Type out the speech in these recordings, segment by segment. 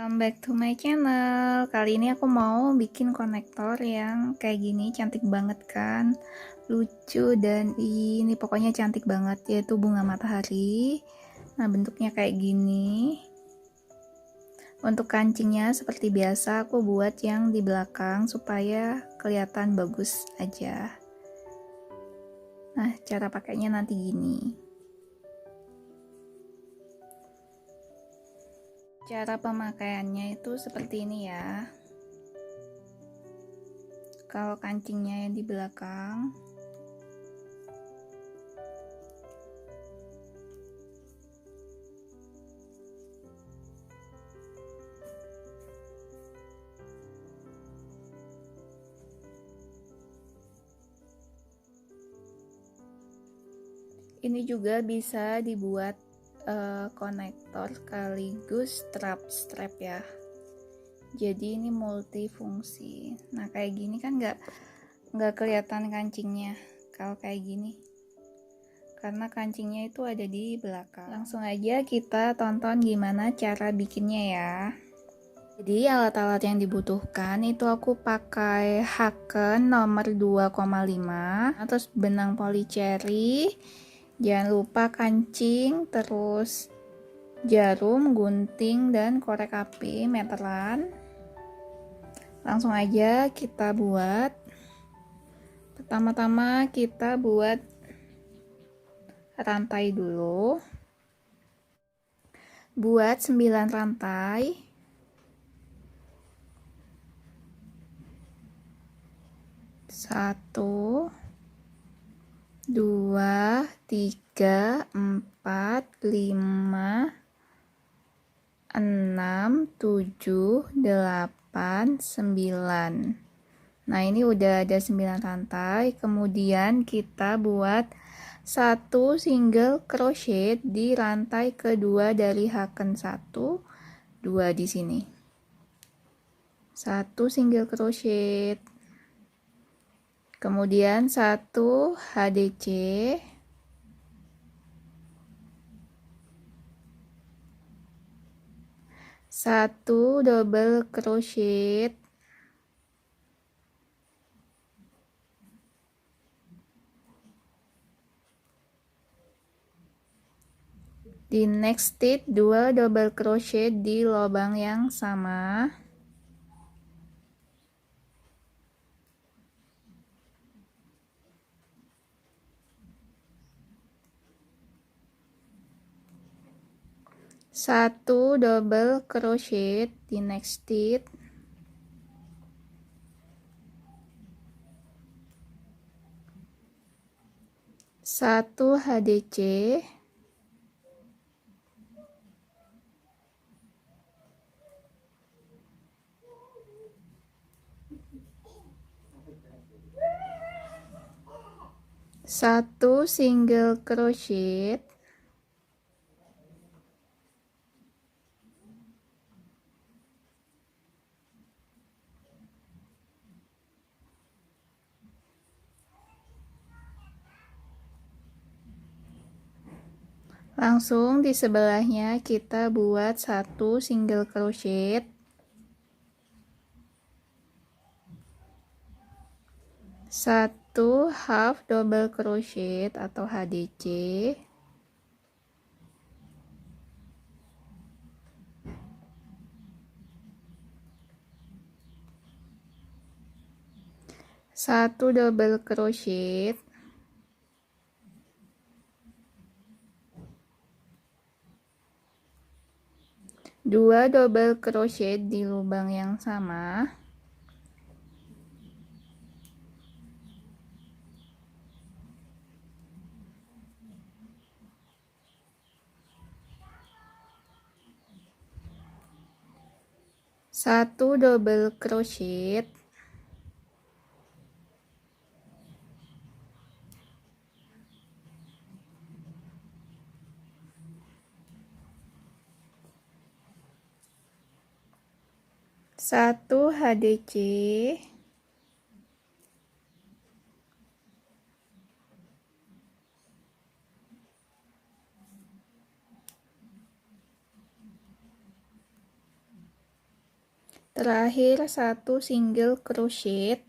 Welcome back to my channel. Kali ini aku mau bikin konektor yang kayak gini, cantik banget kan, lucu, dan ini pokoknya cantik banget, yaitu bunga matahari. Nah, bentuknya kayak gini. Untuk kancingnya seperti biasa aku buat yang di belakang supaya kelihatan bagus aja. Nah, cara pakainya nanti gini. Cara pemakaiannya itu seperti ini ya. Kalau kancingnya yang di belakang, ini juga bisa dibuat konektor sekaligus strap ya. Jadi ini multifungsi. Nah, kayak gini kan nggak kelihatan kancingnya kalau kayak gini, karena kancingnya itu ada di belakang. Langsung aja kita tonton gimana cara bikinnya ya. Jadi alat-alat yang dibutuhkan itu aku pakai Haken nomor 2,5, terus benang polycherry, jangan lupa kancing, terus jarum, gunting, dan korek api meteran. Langsung aja kita buat. Pertama-tama kita buat rantai dulu. Buat 9 rantai. 1 2 3 4 5 6 7 8 9. Nah, ini udah ada 9 rantai. Kemudian kita buat 1 single crochet di rantai kedua dari Haken 1, 2 di sini. 1 single crochet. Kemudian 1 HDC. 1 double crochet. Di next stitch 2 double crochet di lubang yang sama. Satu double crochet di next stitch. Satu HDC. Satu single crochet. Langsung di sebelahnya kita buat 1 single crochet. 1 half double crochet atau HDC. 1 double crochet. 2 double crochet di lubang yang sama. Satu double crochet. Satu HDC. Terakhir 1 single crochet.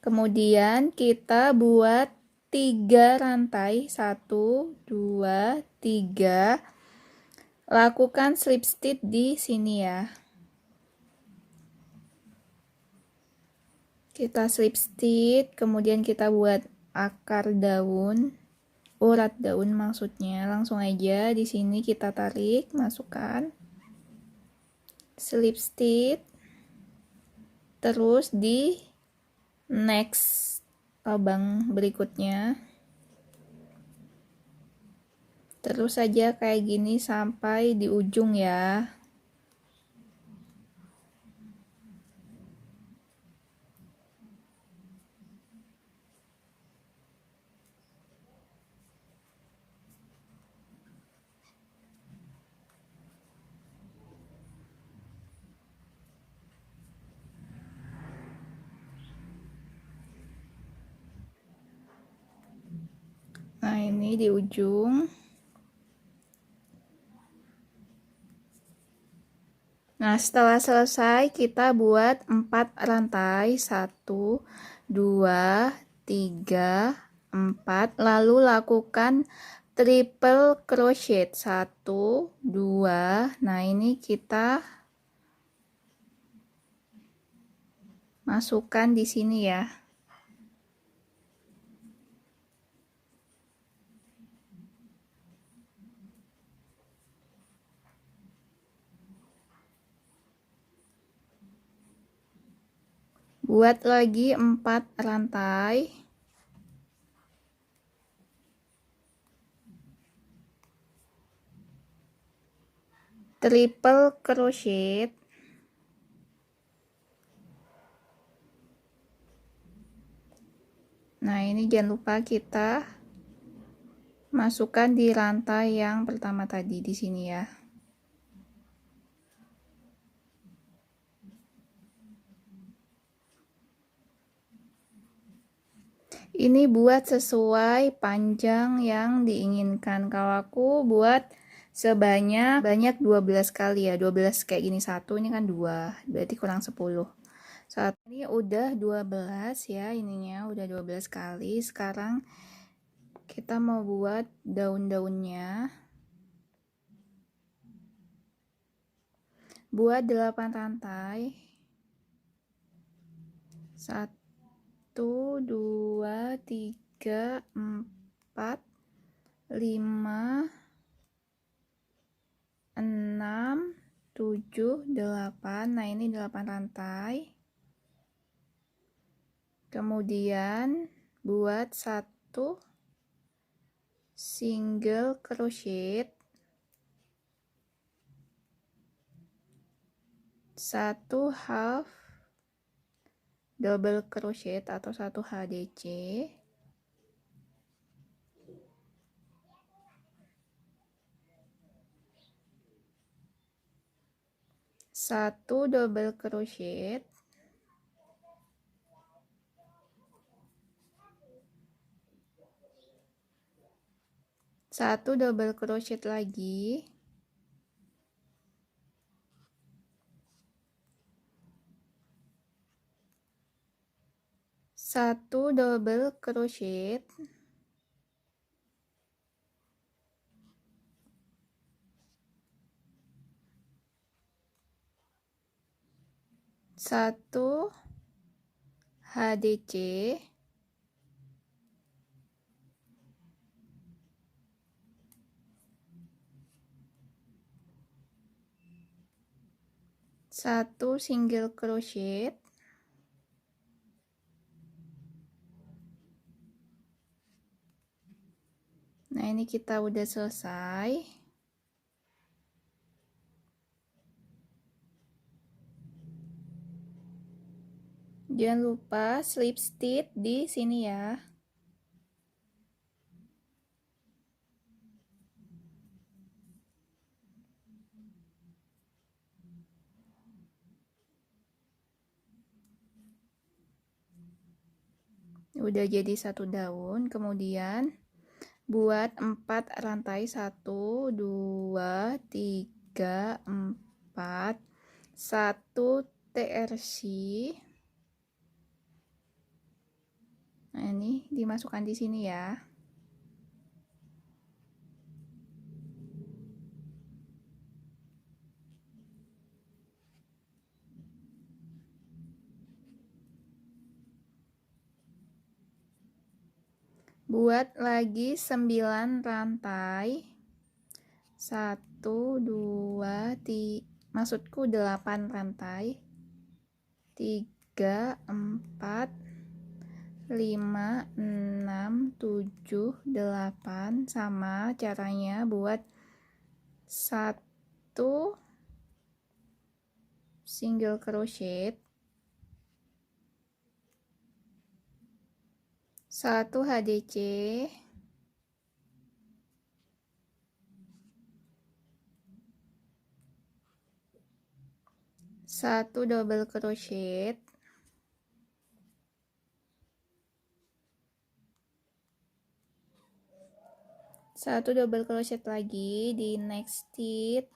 Kemudian kita buat 3 rantai, 1 2 3. Lakukan slip stitch di sini ya. Kita slip stitch, kemudian kita buat akar daun, urat daun maksudnya. Langsung aja di sini kita tarik, masukkan. Slip stitch. Terus di next lubang berikutnya. Terus saja kayak gini sampai di ujung ya. Nah, ini di ujung. Nah, setelah selesai kita buat 4 rantai, 1 2 3 4, lalu lakukan triple crochet 1 2. Nah, ini kita masukkan di sini ya. Buat lagi 4 rantai. Triple crochet. Nah, ini jangan lupa kita masukkan di rantai yang pertama tadi di sini ya. Ini buat sesuai panjang yang diinginkan. Kalau aku buat sebanyak 12 kali ya. 12 kayak gini, 1 ini kan 2, berarti kurang 10. Saat ini udah 12 ya, ininya udah 12 kali. Sekarang kita mau buat daun-daunnya. Buat 8 rantai. 1 2 3 4 5 6 7 8. Nah, ini 8 rantai. Kemudian buat 1 single crochet, 1 half double crochet atau 1 HDC, 1 double crochet, 1 double crochet lagi, 1 double crochet, 1 HDC, 1 single crochet, nah ini kita udah selesai. Jangan lupa slip stitch di sini ya. Udah jadi 1 daun, kemudian buat 4 rantai, 1 2 3 4, 1 TRC. Nah, ini dimasukkan di sini ya. Buat lagi 9 rantai. 1 2 3, maksudku 8 rantai. 3 4 5 6 7 8. Sama caranya buat 1 single crochet, 1 HDC, 1 double crochet, 1 double crochet lagi di next stitch,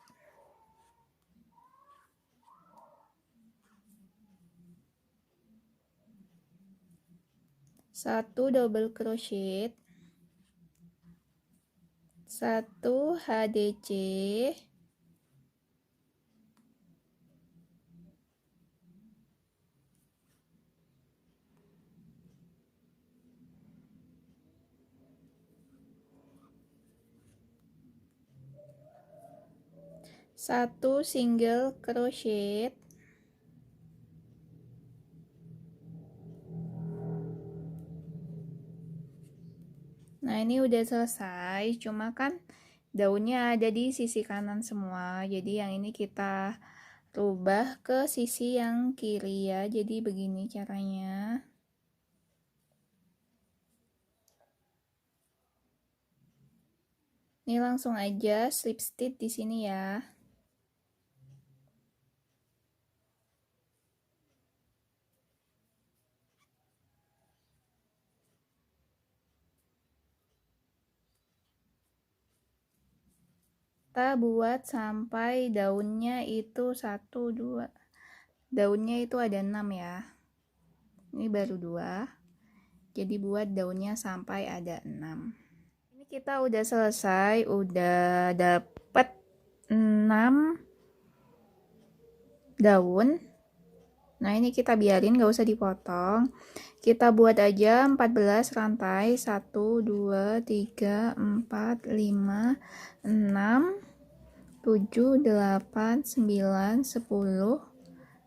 1 double crochet, 1 HDC, 1 single crochet, nah ini udah selesai, cuma kan daunnya ada di sisi kanan semua, jadi yang ini kita rubah ke sisi yang kiri ya. Jadi begini caranya. Ini langsung aja slip stitch di sini ya. Kita buat sampai daunnya itu 1 2. Daunnya itu ada 6 ya. Ini baru 2. Jadi buat daunnya sampai ada 6. Ini kita udah selesai, udah dapet 6 daun. Nah, ini kita biarin, gak usah dipotong. Kita buat aja 14 rantai. 1 2 3 4 5 6 7 8 9 10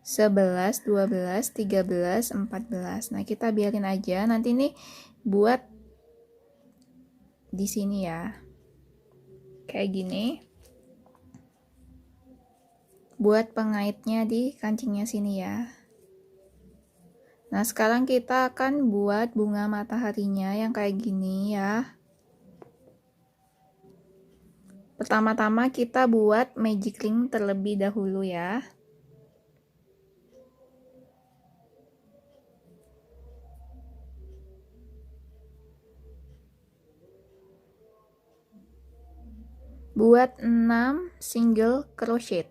11 12 13 14. Nah, kita biarin aja. Nanti nih buat di sini ya. Kayak gini. Buat pengaitnya di kancingnya sini ya. Nah, sekarang kita akan buat bunga mataharinya yang kayak gini ya. Pertama-tama kita buat magic ring terlebih dahulu ya. Buat 6 single crochet.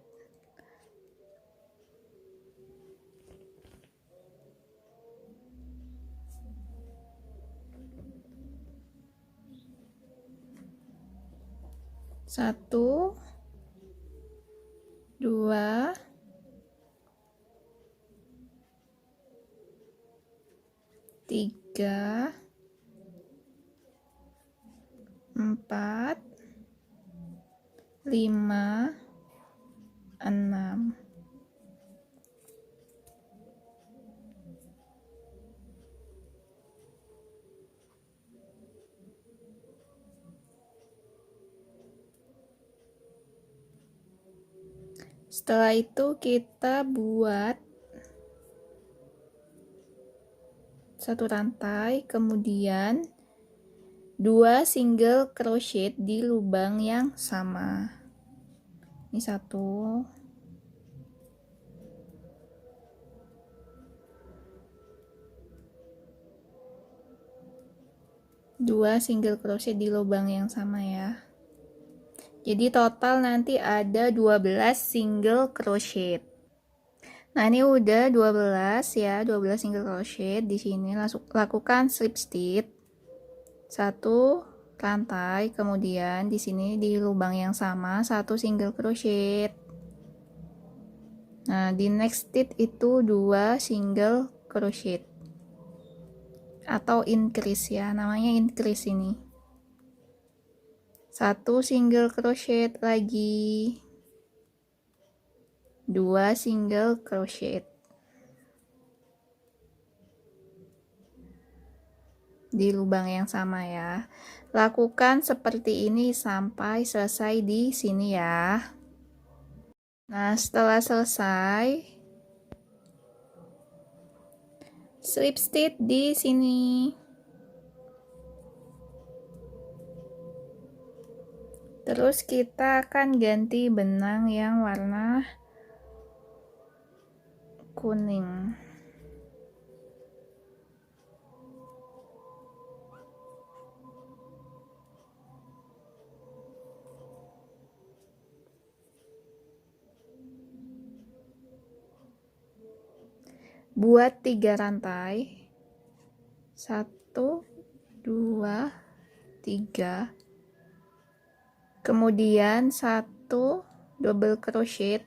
Satu, 2, 3, 4, 5, 6. Setelah itu kita buat 1 rantai, kemudian 2 single crochet di lubang yang sama. Ini 1, 2 single crochet di lubang yang sama ya. Jadi total nanti ada 12 single crochet. Nah, ini udah 12 ya, 12 single crochet. Di sini lakukan slip stitch 1 rantai, kemudian di sini di lubang yang sama 1 single crochet. Nah, di next stitch itu 2 single crochet atau increase ya, namanya increase ini. 1 single crochet lagi, 2 single crochet di lubang yang sama ya. Lakukan seperti ini sampai selesai di sini ya. Nah, setelah selesai, slip stitch di sini. Terus kita akan ganti benang yang warna kuning. Buat 3 rantai. 1 2 3. Kemudian 1 double crochet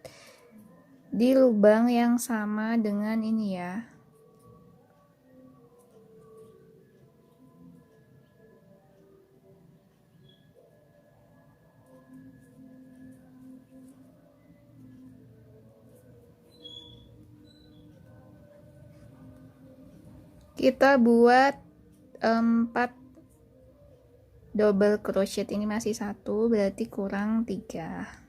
di lubang yang sama dengan ini ya. Kita buat 4 double crochet, ini masih 1, berarti kurang 3.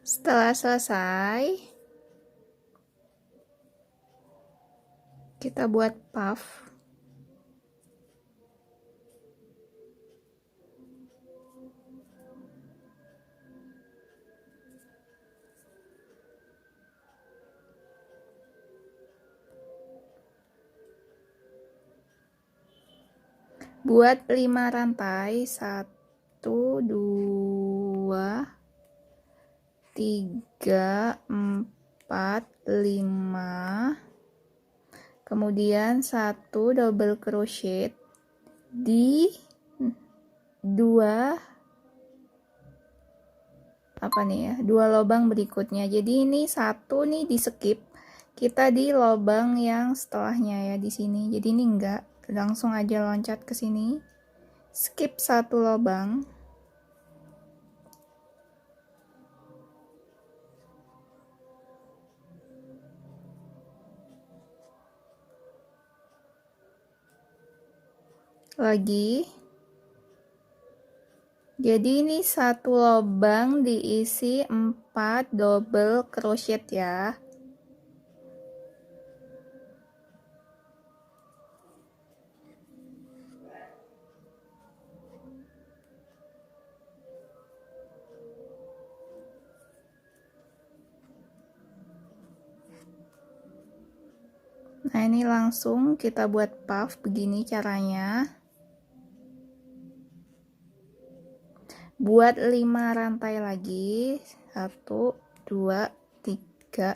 Setelah selesai, kita buat puff. Buat 5 rantai, 1 2 3 4 5. Kemudian 1 double crochet di 2 lubang berikutnya. Jadi ini 1 nih di skip, kita di lubang yang setelahnya ya di sini. Jadi ini enggak, langsung aja loncat ke sini, skip 1 lubang. Lagi. Jadi ini 1 lubang diisi 4 double crochet ya. Nah, ini langsung kita buat puff, begini caranya. Buat 5 rantai lagi, 1 2 3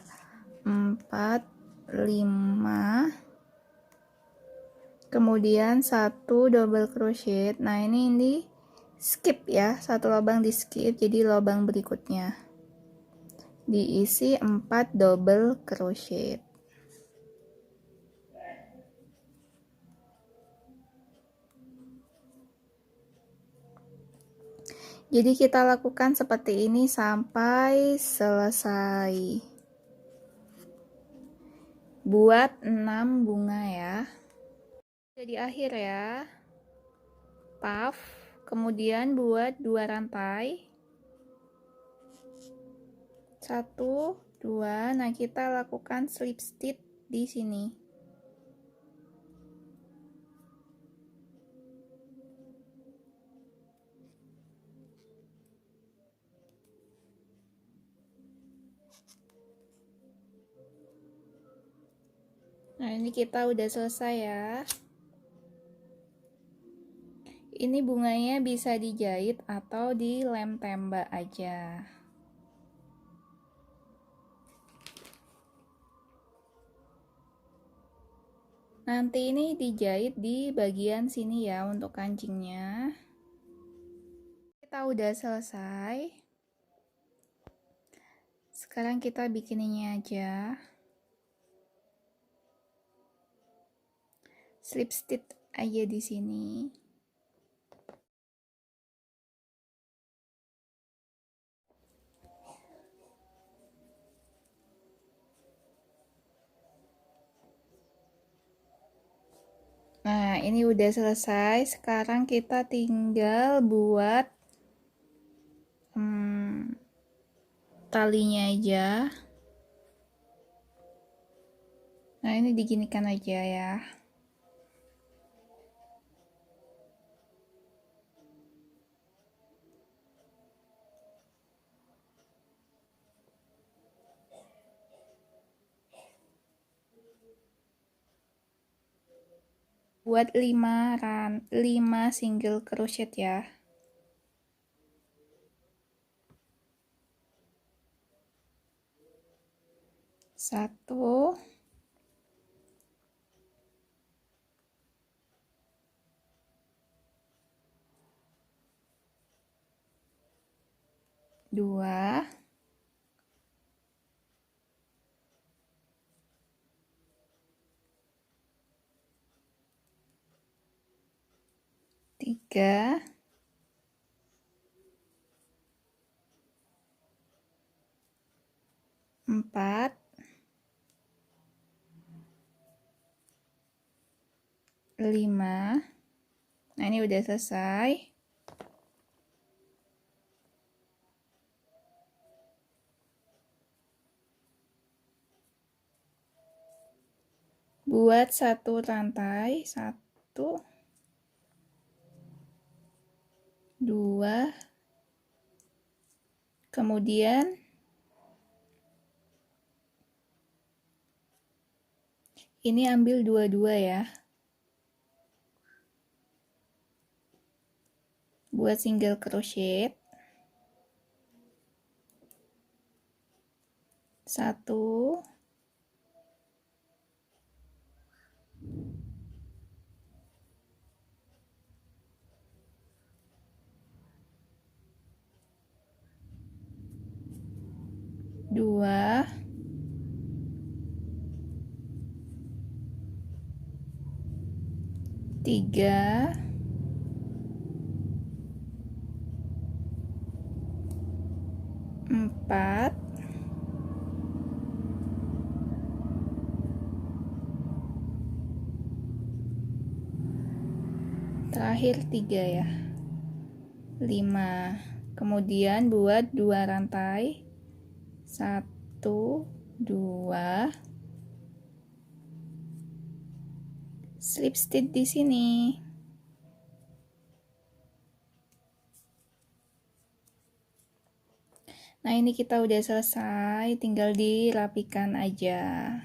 4 5. Kemudian 1 double crochet. Nah, ini skip ya, 1 lubang di skip, jadi lubang berikutnya diisi 4 double crochet. Jadi kita lakukan seperti ini sampai selesai. buat 6 bunga ya. Jadi akhir ya. Puff, kemudian buat 2 rantai. 1, 2. Nah, kita lakukan slip stitch di sini. Nah, ini kita udah selesai ya. Ini bunganya bisa dijahit atau dilem tembak aja. Nanti ini dijahit di bagian sini ya untuk kancingnya. Kita udah selesai. Sekarang kita bikin ini aja. Slip stitch aja di sini. Nah, ini udah selesai. Sekarang kita tinggal buat talinya aja. Nah, ini diginikan aja ya. Buat 5 single crochet ya. 1, 2, 3, 4, 5. Nah, ini udah selesai. Buat 1 rantai, 1, 2, kemudian ini ambil 2-2 ya. Buat single crochet. 1, 2, 3, 4, 3 ya. 5. Kemudian buat 2 rantai. 1, 2. Slip stitch di sini. Nah, ini kita udah selesai, tinggal dirapikan aja.